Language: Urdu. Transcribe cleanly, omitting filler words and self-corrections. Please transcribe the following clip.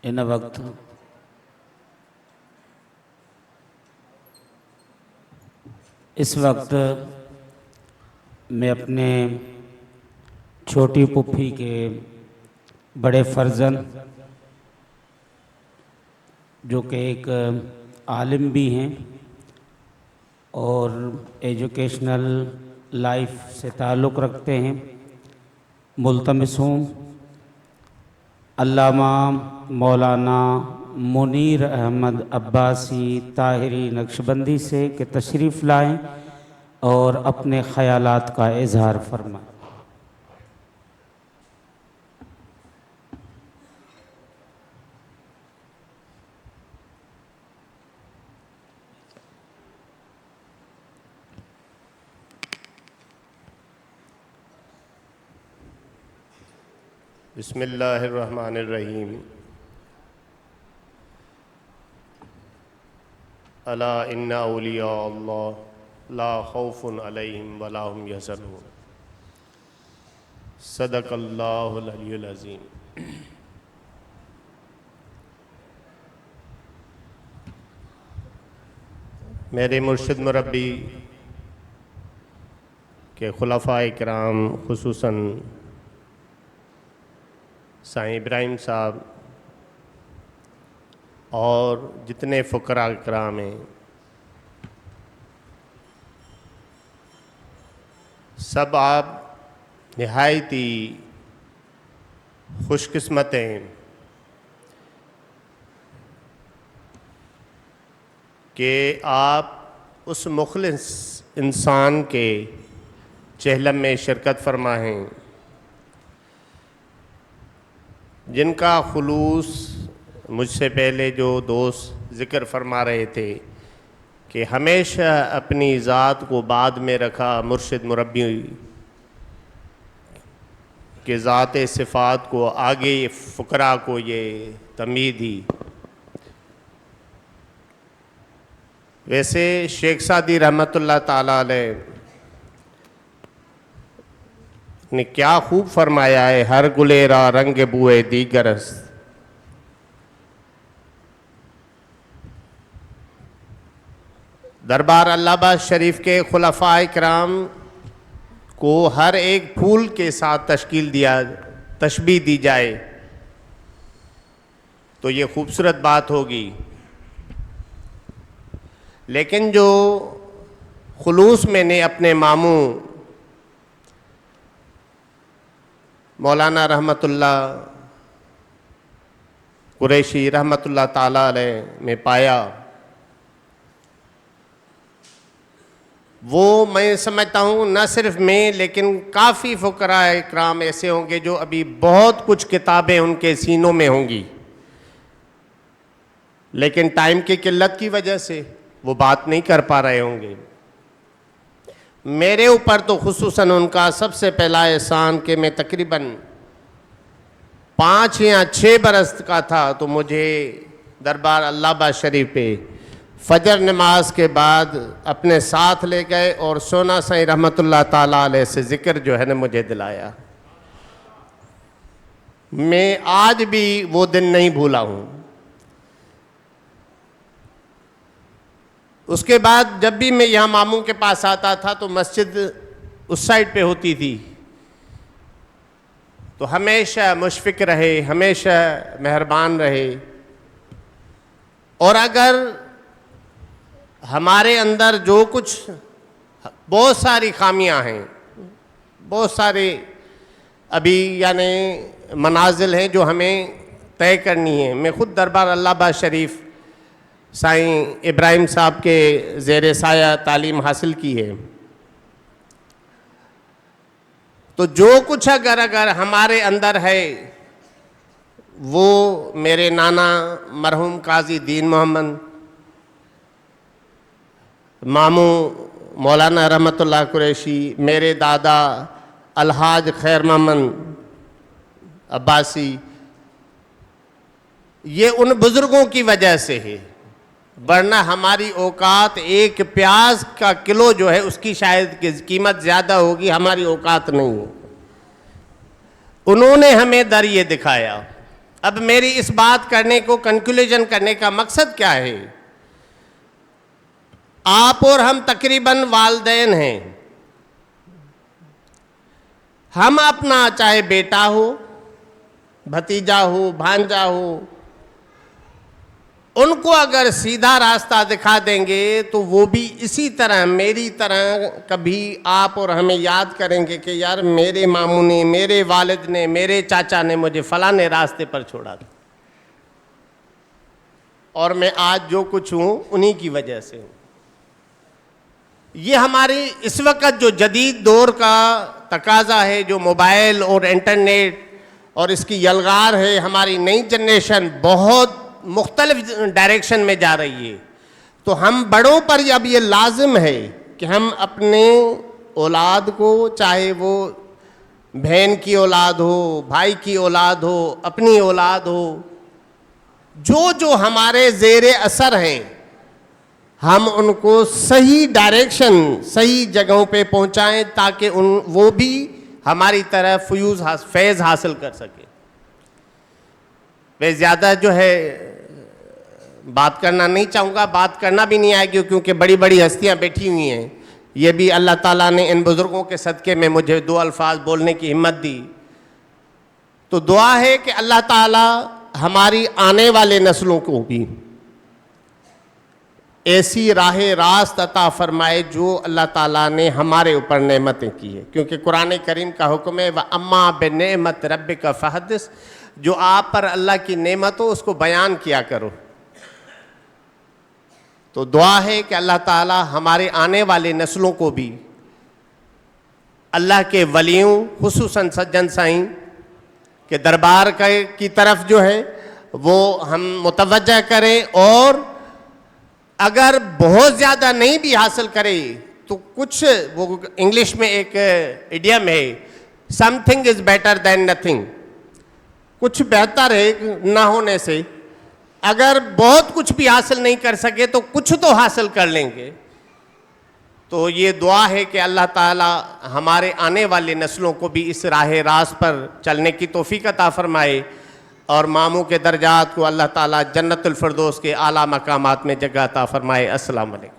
ان وقت اس وقت میں اپنے چھوٹی پھوپھی کے بڑے فرزند جو کہ ایک عالم بھی ہیں اور ایجوکیشنل لائف سے تعلق رکھتے ہیں، ملتمس ہوں علامہ مولانا منیر احمد عباسی طاہری نقشبندی سے کہ تشریف لائیں اور اپنے خیالات کا اظہار فرمائیں۔ بسم اللہ الرحمن الرحیم۔ الا ان اولیاء اللہ لا خوف علیہم ولا هم یحزنون۔ صدق اللہ العلی العظیم۔ میرے مرشد مربی کے خلفاء کرام خصوصاً سائیں ابراہیم صاحب اور جتنے فقراء کرام ہیں، سب آپ نہایت ہی خوش قسمت ہیں کہ آپ اس مخلص انسان کے چہلم میں شرکت فرما ہیں جن کا خلوص مجھ سے پہلے جو دوست ذکر فرما رہے تھے کہ ہمیشہ اپنی ذات کو بعد میں رکھا، مرشد مربی کے ذات صفات کو آگے فقراء کو یہ تمہید دی۔ ویسے شیخ سعدی رحمۃ اللہ تعالیٰ علیہ نے کیا خوب فرمایا ہے، ہر گلے را رنگ بوئے دیگر است۔ دربار اللہ آباد شریف کے خلفاء کرام کو ہر ایک پھول کے ساتھ تشبیہ دی جائے تو یہ خوبصورت بات ہوگی، لیکن جو خلوص میں نے اپنے ماموں مولانا رحمت اللہ قریشی رحمت اللہ تعالیٰ علیہ میں پایا، وہ میں سمجھتا ہوں نہ صرف میں لیکن کافی فقراء اکرام ایسے ہوں گے جو ابھی بہت کچھ کتابیں ان کے سینوں میں ہوں گی، لیکن ٹائم کی قلت کی وجہ سے وہ بات نہیں کر پا رہے ہوں گے۔ میرے اوپر تو خصوصاً ان کا سب سے پہلا احسان کہ میں تقریباً 5 یا 6 برس کا تھا تو مجھے دربار اللہ آباد شریف پہ فجر نماز کے بعد اپنے ساتھ لے گئے اور سونا سائیں رحمت اللہ تعالیٰ علیہ سے ذکر جو ہے نا مجھے دلایا۔ میں آج بھی وہ دن نہیں بھولا ہوں۔ اس کے بعد جب بھی میں یہاں ماموں کے پاس آتا تھا تو مسجد اس سائڈ پہ ہوتی تھی، تو ہمیشہ مشفق رہے، ہمیشہ مہربان رہے، اور اگر ہمارے اندر جو کچھ بہت ساری خامیاں ہیں، بہت سارے ابھی یعنی منازل ہیں جو ہمیں طے کرنی ہیں۔ میں خود دربار اللہ آباد شریف سائیں ابراہیم صاحب کے زیر سایہ تعلیم حاصل کی ہے، تو جو کچھ اگر ہمارے اندر ہے وہ میرے نانا مرحوم قاضی دین محمد، ماموں مولانا رحمت اللہ قریشی، میرے دادا الحاج خیر محمد عباسی، یہ ان بزرگوں کی وجہ سے ہے، ورنہ ہماری اوقات ایک پیاز کا کلو جو ہے اس کی شاید قیمت زیادہ ہوگی، ہماری اوقات نہیں ہے۔ انہوں نے ہمیں در یہ دکھایا اب میری اس بات کرنے کو کنکلوژن کرنے کا مقصد کیا ہے؟ آپ اور ہم تقریباً والدین ہیں. ہم اپنا چاہے بیٹا ہو، بھتیجا ہو، بھانجا ہو، ان کو اگر سیدھا راستہ دکھا دیں گے تو وہ بھی اسی طرح میری طرح کبھی آپ اور ہمیں یاد کریں گے کہ یار میرے ماموں نے، میرے والد نے، میرے چاچا نے مجھے فلاں راستے پر چھوڑا تھا، اور میں آج جو کچھ ہوں انہی کی وجہ سے ہوں. یہ ہماری اس وقت جو جدید دور کا تقاضا ہے، جو موبائل اور انٹرنیٹ اور اس کی یلغار ہے، ہماری نئی جنریشن بہت مختلف ڈائریکشن میں جا رہی ہے. تو ہم بڑوں پر اب یہ لازم ہے کہ ہم اپنے اولاد کو، چاہے وہ بہن کی اولاد ہو، بھائی کی اولاد ہو، اپنی اولاد ہو، جو ہمارے زیر اثر ہیں، ہم ان کو صحیح ڈائریکشن، صحیح جگہوں پہ پہنچائیں تاکہ وہ بھی ہماری طرح فیض حاصل کر سکے. میں زیادہ جو ہے بات کرنا نہیں چاہوں گا، بات کرنا بھی نہیں آئے گی کیونکہ بڑی بڑی ہستیاں بیٹھی ہوئی ہیں. یہ بھی اللہ تعالیٰ نے ان بزرگوں کے صدقے میں مجھے 2 الفاظ بولنے کی ہمت دی. تو دعا ہے کہ اللہ تعالیٰ ہماری آنے والے نسلوں کو بھی ایسی راہ راست عطا فرمائے جو اللہ تعالیٰ نے ہمارے اوپر نعمتیں کی ہے. کیونکہ قرآن کریم کا حکم ہے وَأَمَّا بِنِعْمَةِ رَبِّكَ فَحَدِّثْ، جو آپ پر اللہ کی نعمت ہو اس کو بیان کیا کرو. تو دعا ہے کہ اللہ تعالیٰ ہمارے آنے والے نسلوں کو بھی اللہ کے ولیوں، خصوصاً سجن سائیں کے دربار کی طرف جو ہے وہ ہم متوجہ کریں، اور اگر بہت زیادہ نہیں بھی حاصل کرے تو کچھ، وہ انگلش میں ایک ایڈیم ہے some thing is better than nothing, کچھ بہتر ہے نہ ہونے سے. اگر بہت کچھ بھی حاصل نہیں کر سکے تو کچھ تو حاصل کر لیں گے. تو یہ دعا ہے کہ اللہ تعالی ہمارے آنے والے نسلوں کو بھی اس راہ راست پر چلنے کی توفیق عطا فرمائے، اور ماموں کے درجات کو اللہ تعالیٰ جنت الفردوس کے اعلیٰ مقامات میں جگہ عطا فرمائے. السلام علیکم.